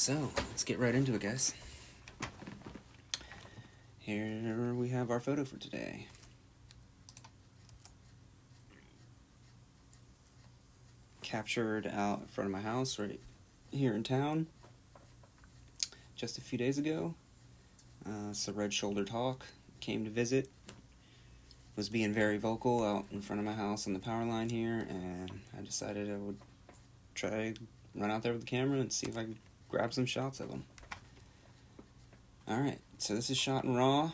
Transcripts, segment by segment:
So, let's get right into it, guys. Here we have our photo for today. Captured out in front of my house right here in town just a few days ago. It's a red-shouldered hawk. Came to visit. Was being very vocal out in front of my house on the power line here, and I decided I would run out there with the camera and see if I could grab some shots of them. Alright, so this is shot in RAW,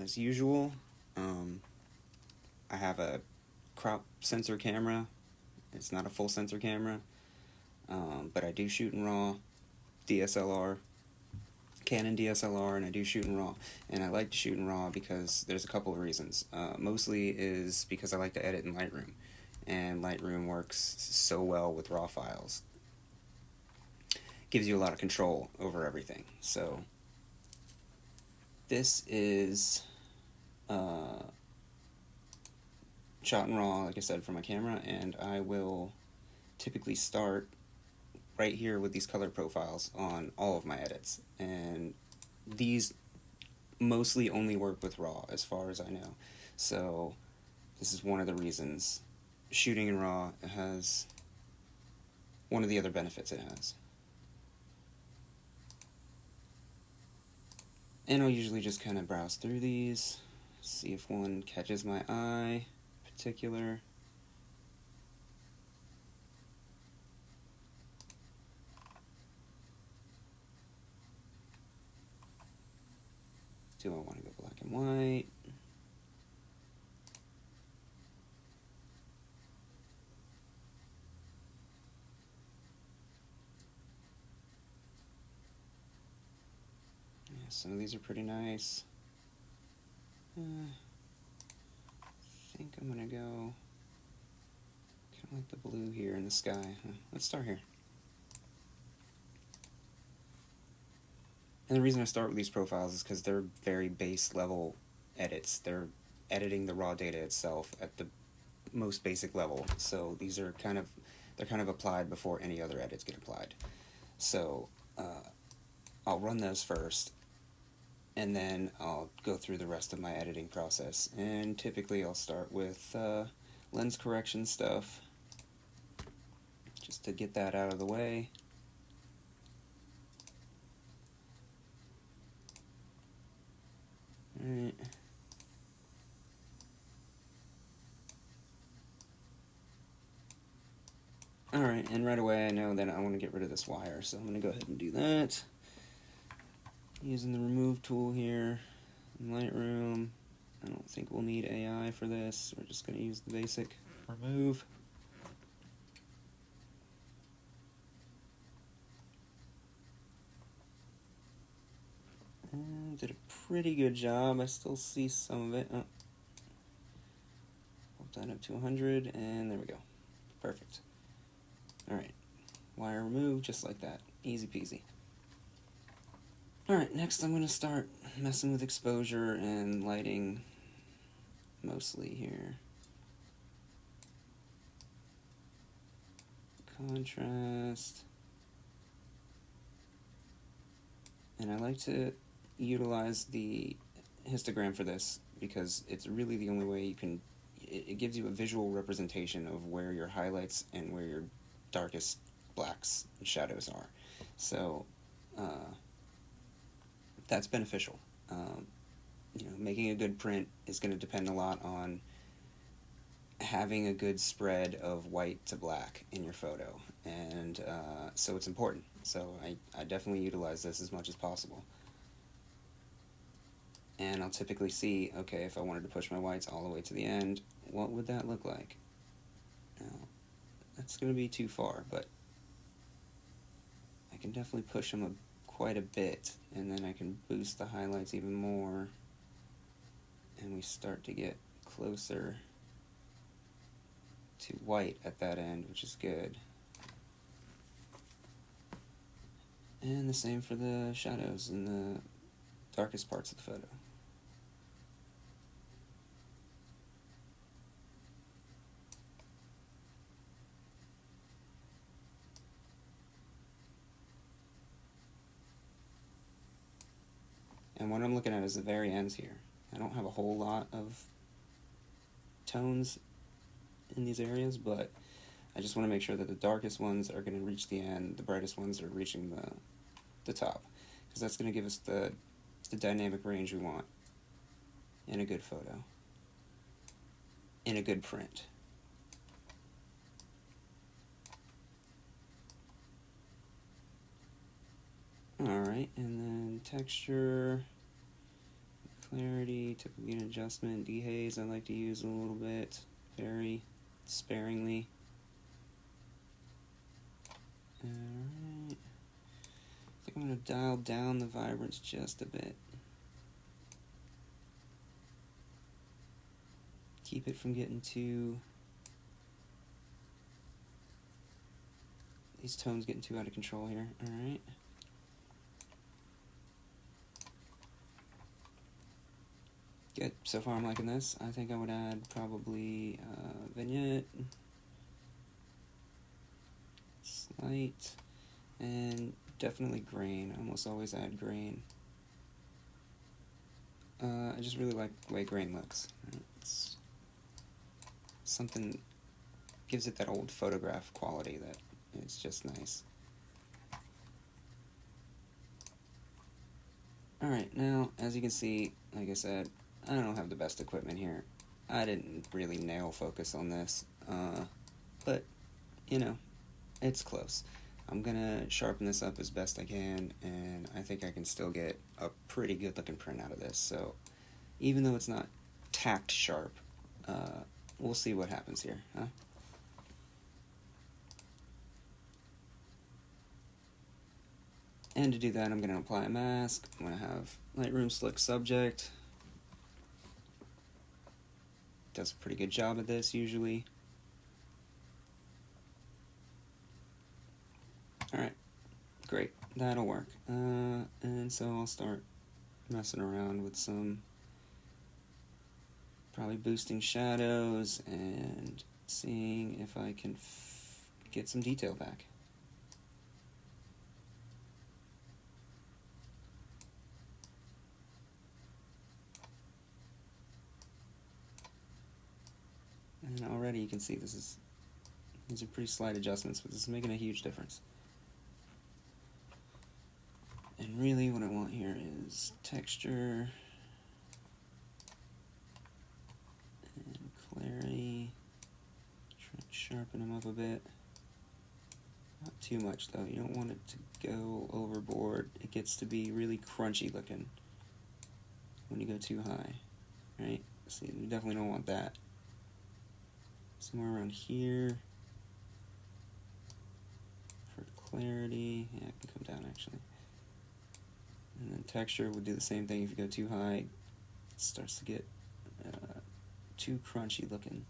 as usual. I have a crop sensor camera. It's not a full sensor camera, but I do shoot in RAW, DSLR, Canon DSLR, and I do shoot in RAW. And I like to shoot in RAW because there's a couple of reasons. Mostly is because I like to edit in Lightroom, and Lightroom works so well with RAW files. Gives you a lot of control over everything. So this is shot in RAW, like I said, from my camera, and I will typically start right here with these color profiles on all of my edits, and these mostly only work with RAW as far as I know. So this is one of the reasons shooting in RAW has one of the other benefits it has. And I'll usually just kind of browse through these, see if one catches my eye in particular. Do I want to go black and white? Yeah, some of these are pretty nice. I think I'm going to go kind of like the blue here in the sky. Let's start here. And the reason I start with these profiles is because they're very base level edits. They're editing the raw data itself at the most basic level. So these are they're kind of applied before any other edits get applied. So I'll run those first, and then I'll go through the rest of my editing process. And typically I'll start with lens correction stuff, just to get that out of the way. Alright. Alright, and right away I know that I want to get rid of this wire, so I'm going to go ahead and do that. Using the remove tool here in Lightroom. I don't think we'll need AI for this. We're just going to use the basic remove. And did a pretty good job. I still see some of it. Oh. Pump that up to 100, and there we go. Perfect. Alright, wire removed just like that. Easy peasy. Alright, next I'm going to start messing with exposure and lighting, mostly here. Contrast. And I like to utilize the histogram for this because it's really the only way you can, it gives you a visual representation of where your highlights and where your darkest blacks and shadows are. So that's beneficial. Making a good print is going to depend a lot on having a good spread of white to black in your photo, and so it's important. So I definitely utilize this as much as possible. And I'll typically see, okay, if I wanted to push my whites all the way to the end, what would that look like? Now, that's going to be too far, but I can definitely push them quite a bit, and then I can boost the highlights even more, and we start to get closer to white at that end, which is good. And the same for the shadows in the darkest parts of the photo. And what I'm looking at is the very ends here. I don't have a whole lot of tones in these areas, but I just want to make sure that the darkest ones are going to reach the end, the brightest ones are reaching the top, because that's going to give us the dynamic range we want in a good photo, in a good print. Alright, and then texture, clarity, typically an adjustment, dehaze I like to use a little bit, very sparingly. Alright, I think I'm going to dial down the vibrance just a bit. Keep it from getting too, these tones getting too out of control here. Alright. Good, so far I'm liking this. I think I would add probably vignette, slight, and definitely grain. I almost always add grain. I just really like the way grain looks. It's something, gives it that old photograph quality that it's just nice. Alright, now as you can see, like I said, I don't have the best equipment here. I didn't really nail focus on this, but you know, it's close. I'm gonna sharpen this up as best I can, and I think I can still get a pretty good looking print out of this. So even though it's not tacked sharp, we'll see what happens here, huh? And to do that, I'm going to apply a mask. I'm going to have Lightroom Slick Subject. Does a pretty good job at this usually. Alright, great, that'll work. And so I'll start messing around with some, probably boosting shadows and seeing if I can get some detail back. And already you can see these are pretty slight adjustments, but this is making a huge difference. And really what I want here is texture and clarity. Try to sharpen them up a bit. Not too much though, you don't want it to go overboard. It gets to be really crunchy looking when you go too high, right? See, you definitely don't want that. Somewhere around here for clarity. Yeah, it can come down actually. And then texture would do the same thing. If you go too high, it starts to get too crunchy looking.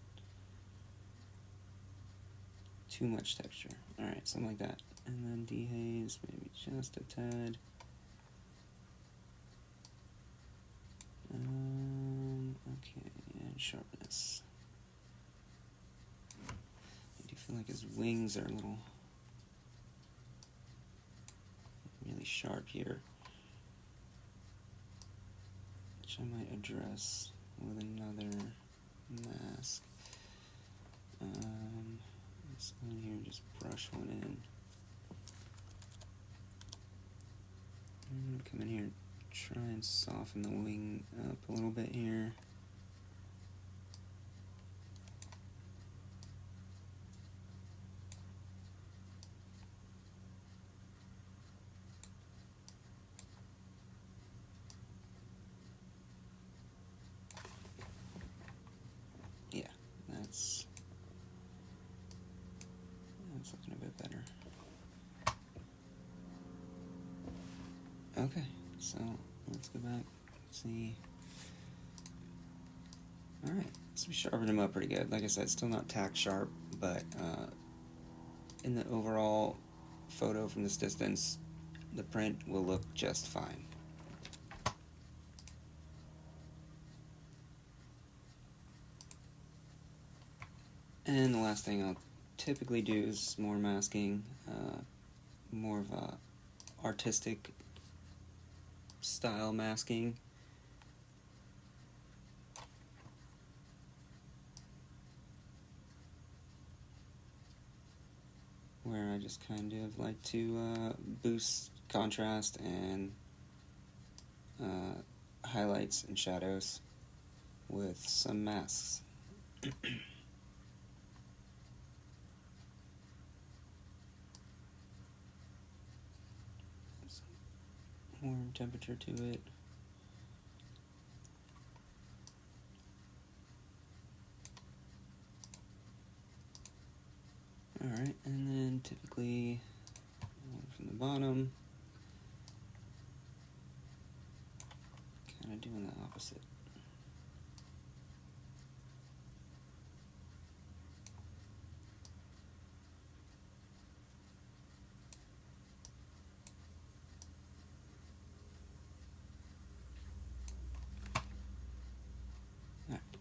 Too much texture. Alright, something like that. And then dehaze, maybe just a tad. Okay, and sharpness. I do feel like his wings are a little really sharp here, which I might address with another mask. Let's go in here and just brush one in. I'm going to come in here and try and soften the wing up a little bit here. Yeah, that's looking a bit better. Okay, so let's go back, see. Alright, so we sharpened them up pretty good. Like I said, still not tack sharp, but in the overall photo from this distance, the print will look just fine. And the last thing I'll typically do is more masking, more of a artistic style masking. Where I just kind of like to boost contrast and highlights and shadows with some masks. Warm temperature to it. Alright, and then typically from the bottom, kind of doing the opposite.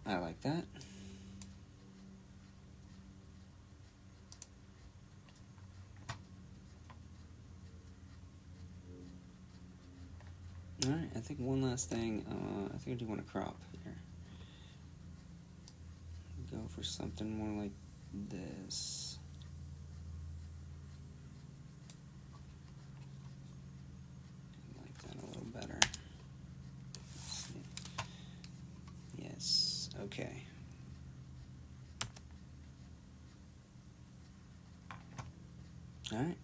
I like that. Alright, I think one last thing, I think I do want to crop here. Go for something more like this. I like that a little better. Yes, okay. Alright.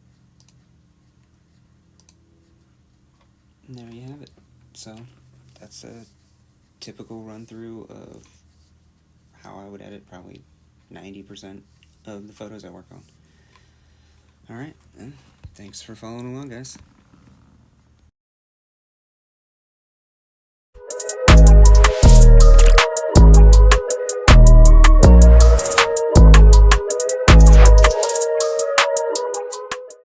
And there you have it. So, that's a typical run through of how I would edit probably 90% of the photos I work on. Alright, thanks for following along, guys.